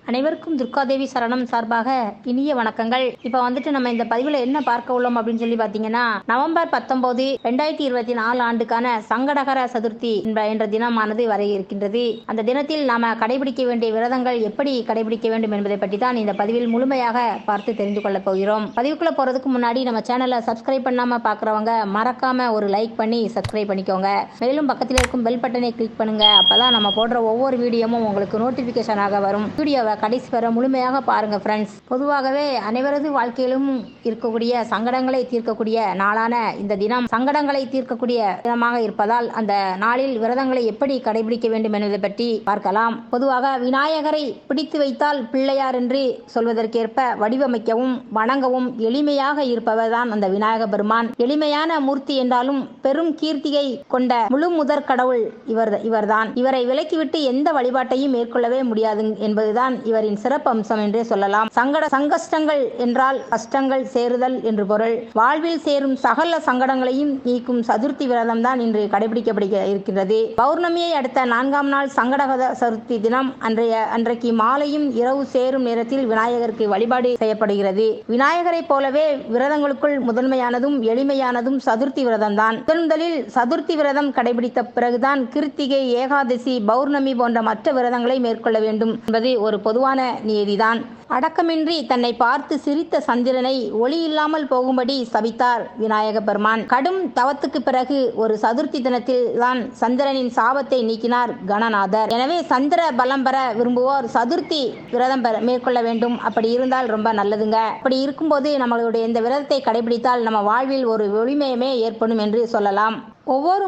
அனைவருக்கும் துர்காதேவி சரணம் சார்பாக இனிய வணக்கங்கள். இப்போ நம்ம இந்த பதிவில் என்ன பார்க்க உள்ளோம் அப்படின்னு சொல்லி பார்த்தீங்கன்னா, நவம்பர் 19, 2024 ஆண்டுக்கான சங்கடகர சதுர்த்தி என்ற தினமானது வர இருக்கின்றது. அந்த தினத்தில் நாம கடைபிடிக்க வேண்டிய விரதங்கள் எப்படி கடைபிடிக்க வேண்டும் என்பதை பற்றி தான் இந்த பதிவில் முழுமையாக பார்த்து தெரிந்து கொள்ள போகிறோம். பதிவுக்குள்ள போறதுக்கு முன்னாடி நம்ம சேனலை சப்ஸ்கிரைப் பண்ணாம பார்க்குறவங்க மறக்காம ஒரு லைக் பண்ணி சப்ஸ்கிரைப் பண்ணிக்கோங்க. மேலும் பக்கத்தில் இருக்கும் பெல் பட்டனை கிளிக் பண்ணுங்க. அப்பதான் நம்ம போடுற ஒவ்வொரு வீடியோவும் உங்களுக்கு நோட்டிபிகேஷனாக வரும். வீடியோவை கடைசி வர முழுமையாக பாருங்க ஃப்ரெண்ட்ஸ். பொதுவாகவே அனைவரது வாழ்க்கையிலும் இருக்கக்கூடிய சங்கடங்களை தீர்க்கக்கூடிய நாளான இந்த தினம் சங்கடங்களை தீர்க்கக்கூடிய தினமாக இருப்பதால் அந்த நாளில் விரதங்களை எப்படி கடைபிடிக்க வேண்டும் என்பதை பற்றி பார்க்கலாம். பொதுவாக விநாயகரை பிடித்து வைத்தால் பிள்ளையார் என்று சொல்வதற்கேற்ப வடிவமைக்கவும் வணங்கவும் எளிமையாக இருப்பவர் தான் அந்த விநாயக பெருமான். எளிமையான மூர்த்தி என்றாலும் பெரும் கீர்த்தியை கொண்ட முழு முதற் கடவுள் இவர்தான். இவரை விலக்கிவிட்டு எந்த வழிபாட்டையும் மேற்கொள்ளவே முடியாது என்பதுதான் இவரின் சிறப்பு அம்சம் என்றே சொல்லலாம். சங்கஷ்டங்கள் என்றால் கஷ்டங்கள் சேருதல் என்று பொருள். வாழ்வில் சேரும் சகல சங்கடங்களையும் நீக்கும் சதுர்த்தி விரதம் தான் இன்று கடைபிடிக்கப்பட இருக்கின்றது. பௌர்ணமியை அடுத்த 4ஆம் நாள் சங்கடகர சதுர்த்தி தினம் அன்றைக்கு மாலையும் இரவு சேரும் நேரத்தில் விநாயகருக்கு வழிபாடு செய்யப்படுகிறது. விநாயகரை போலவே விரதங்களுக்குள் முதன்மையானதும் எளிமையானதும் சதுர்த்தி விரதம் தான். முதலில் சதுர்த்தி விரதம் கடைபிடித்த பிறகுதான் கிருத்திகை, ஏகாதசி, பௌர்ணமி போன்ற மற்ற விரதங்களை மேற்கொள்ள வேண்டும் என்பது ஒரு பொதுவான நியதிதான். அடக்கமின்றி தன்னை பார்த்து சிரித்த சந்திரனை ஒளி இல்லாமல் போகும்படி சபித்தார் விநாயக பெருமான். கடும் தவத்துக்கு பிறகு ஒரு சதுர்த்தி தினத்தில் தான் சந்திரனின் சாபத்தை நீக்கினார் கணநாதர். எனவே சந்திர பலம் பெற விரும்புவோர் சதுர்த்தி விரதம் மேற்கொள்ள வேண்டும். அப்படி இருந்தால் ரொம்ப நல்லதுங்க. அப்படி இருக்கும்போது நம்மளுடைய இந்த விரதத்தை கடைபிடித்தால் நம்ம வாழ்வில் ஒரு ஒளிமயமே ஏற்படும் என்று சொல்லலாம். ஒவ்வொரு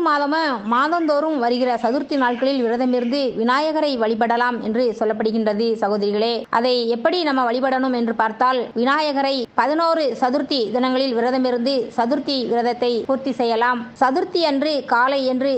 மாதந்தோறும் வருகிற சதுர்த்தி நாட்களில் விரதமிருந்து விநாயகரை வழிபடலாம் என்று சொல்லப்படுகின்றது சகோதரிகளே. அதை எப்படி நம்ம வழிபடணும் என்று பார்த்தால், விநாயகரை 11 சதுர்த்தி தினங்களில் விரதமிருந்து சதுர்த்தி விரதத்தை பூர்த்தி செய்யலாம். சதுர்த்தி அன்று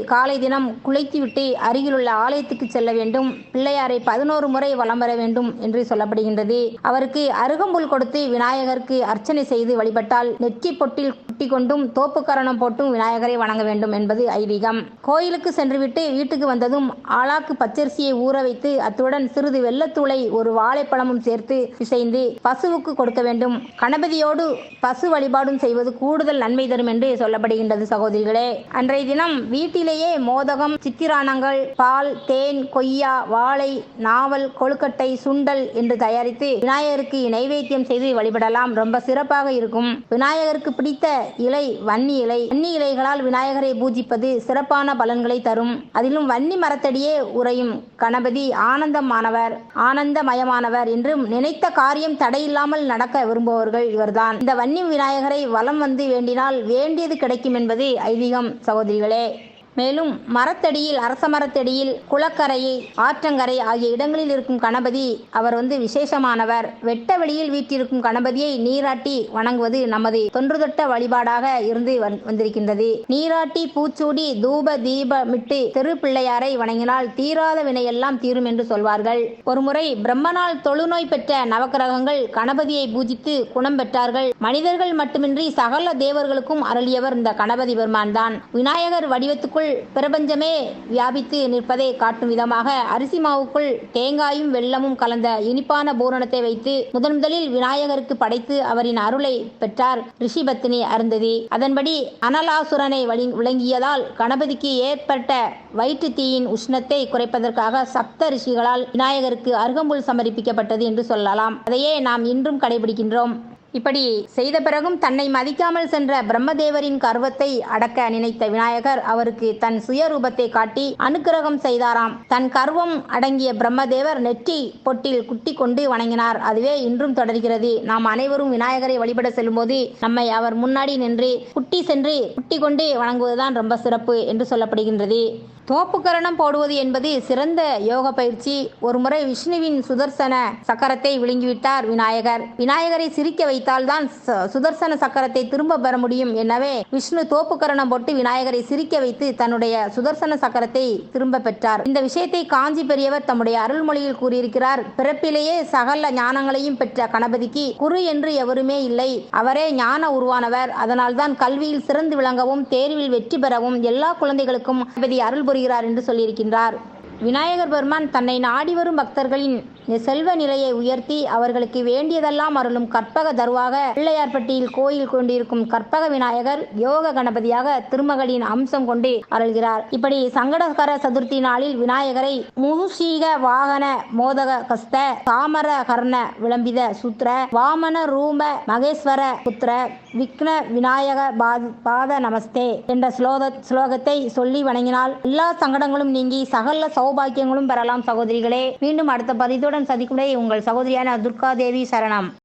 காலை தினம் குளித்துவிட்டு அருகிலுள்ள ஆலயத்துக்கு செல்ல வேண்டும். பிள்ளையாரை 11 முறை வலம் வர வேண்டும் என்று சொல்லப்படுகின்றது. அவருக்கு அருகம்புல் கொடுத்து விநாயகருக்கு அர்ச்சனை செய்து வழிபட்டால் நெற்றி பொட்டில் குட்டி கொண்டும் தோப்புக்கரணம் போட்டும் விநாயகரை வணங்க வேண்டும் என்பது ஐதீகம். கோயிலுக்கு சென்றுவிட்டு வீட்டுக்கு வந்ததும் ஆளாக்கு பச்சரிசியை ஊற வைத்து அத்துடன் சிறிது வெள்ளத்தூளை ஒரு வாழைப்பழமும் சேர்த்து பிசைந்து பசுவுக்கு கொடுக்க வேண்டும். கணபதியோடு பசு வழிபாடும் செய்வது கூடுதல் நன்மை தரும் என்று சொல்லப்படுகின்றது சகோதரிகளே. அன்றைய தினம் வீட்டிலேயே மோதகம், சித்திரானங்கள், பால், தேன், கொய்யா, வாழை, நாவல், கொழுக்கட்டை, சுண்டல் என்று தயாரித்து விநாயகருக்கு நைவேத்தியம் செய்து வழிபடலாம். ரொம்ப சிறப்பாக இருக்கும். விநாயகருக்கு பிடித்த இலை வன்னி இலை. வன்னி இலைகளால் விநாயகரை பூஜிப்பது சிறப்பான பலன்களை தரும். அதிலும் வன்னி மரத்தடியே உறையும் கணபதி ஆனந்தமயமானவர் என்றும் நினைத்த காரியம் தடையில்லாமல் நடக்க விரும்புபவர்கள் இவர்தான். இந்த வன்னி விநாயகரை வலம் வந்து வேண்டினால் வேண்டியது கிடைக்கும் என்பது ஐதீகம் சகோதரிகளே. மேலும் மரத்தடியில், அரச மரத்தடியில், குளக்கரையை, ஆற்றங்கரை ஆகிய இடங்களில் இருக்கும் கணபதி அவர் விசேஷமானவர். வெட்ட வெளியில் வீட்டிருக்கும் கணபதியை நீராட்டி வணங்குவது நமது தொன்றுதொட்ட வழிபாடாக இருந்து வந்திருக்கின்றது. நீராட்டி பூச்சூடி தூப தீபமிட்டு தெரு பிள்ளையாரை வணங்கினால் தீராத வினையெல்லாம் தீரும் என்று சொல்வார்கள். ஒருமுறை பிரம்மனால் தொழுநோய் பெற்ற நவக்கிரகங்கள் கணபதியை பூஜித்து குணம் பெற்றார்கள். மனிதர்கள் மட்டுமின்றி சகல தேவர்களுக்கும் அருளியவர் இந்த கணபதி பெருமான் தான். விநாயகர் வடிவத்துக்குள் பிரபஞ்சமே வியாபித்து நிற்பதை காட்டும் விதமாக அரிசி மாவுக்குள் தேங்காயும் வெல்லமும் கலந்த இனிப்பான பூரணத்தை வைத்து முதலில் விநாயகருக்கு படைத்து அவரின் அருளை பெற்றார் ரிஷிபத்தினி அருந்ததி. அதன்படி அனலாசுரனை விளங்கியதால் கணபதிக்கு ஏற்பட்ட வயிற்று தீயின் உஷ்ணத்தை குறைப்பதற்காக சப்த ரிஷிகளால் விநாயகருக்கு அருகம்புல் சமர்ப்பிக்கப்பட்டது என்று சொல்லலாம். அதையே நாம் இன்றும் கடைபிடிக்கின்றோம். இப்படி செய்த பிறகும் தன்னை மதிக்காமல் சென்ற பிரம்மதேவரின் கர்வத்தை அடக்க நினைத்த விநாயகர் அவருக்கு தன் சுயரூபத்தை காட்டி அனுக்கிரகம் செய்தாராம். தன் கர்வம் அடங்கிய பிரம்மதேவர் நெற்றி பொட்டில் குட்டி கொண்டு வணங்கினார். அதுவே இன்றும் தொடர்கிறது. நாம் அனைவரும் விநாயகரை வழிபட செல்லும்போது நம்மை அவர் முன்னாடி நின்று குட்டி கொண்டு வணங்குவதுதான் ரொம்ப சிறப்பு என்று சொல்லப்படுகின்றது. தோப்புக்கரணம் போடுவது என்பது சிறந்த யோக பயிற்சி. ஒருமுறை விஷ்ணுவின் சுதர்சன சக்கரத்தை விழுங்கிவிட்டார் விநாயகர். விநாயகரை சிரிக்க வைத்தால்தான் சுதர்சன சக்கரத்தை திரும்ப பெற முடியும். எனவே விஷ்ணு தோப்புக்கரணம் போட்டு விநாயகரை சிரிக்க வைத்து தன்னுடைய சுதர்சன சக்கரத்தை திரும்ப பெற்றார். இந்த விஷயத்தை காஞ்சி பெரியவர் தம்முடைய அருள்மொழியில் கூறியிருக்கிறார். பிறப்பிலேயே சகல ஞானங்களையும் பெற்ற கணபதிக்கு குரு என்று எவருமே இல்லை. அவரே ஞான உருவானவர். அதனால்தான் கல்வியில் சிறந்து விளங்கவும் தேர்வில் வெற்றி பெறவும் எல்லா குழந்தைகளுக்கும் கணபதி அருள் புரிகிறார் என்று சொல்லியிருக்கின்றார். விநாயகர் பெருமான் தன்னை நாடி வரும் பக்தர்களின் செல்வ நிலையை உயர்த்தி அவர்களுக்கு வேண்டியதெல்லாம் அருளும் கற்பக தருவாக பிள்ளையார்பட்டியில் கோயில் கொண்டிருக்கும் கற்பக விநாயகர் யோக கணபதியாக திருமகளின் அம்சம் கொண்டு அருள்கிறார். இப்படி சங்கடகர சதுர்த்தி நாளில் விநாயகரை மூஷிக வாகன மோதக கஸ்த தாமர கர்ண விளம்பித சூத்திர வாமன ரூப மகேஸ்வர புத்திர விக்ன விநாயக பாத நமஸ்தே என்ற ஸ்லோகத்தை சொல்லி வணங்கினால் எல்லா சங்கடங்களும் நீங்கி சகல சௌபாக்கியங்களும் பெறலாம். சகோதரிகளே, மீண்டும் அடுத்த பதிவுடன் சந்திக்கும் உங்கள் சகோதரியான துர்கா தேவி சரணம்.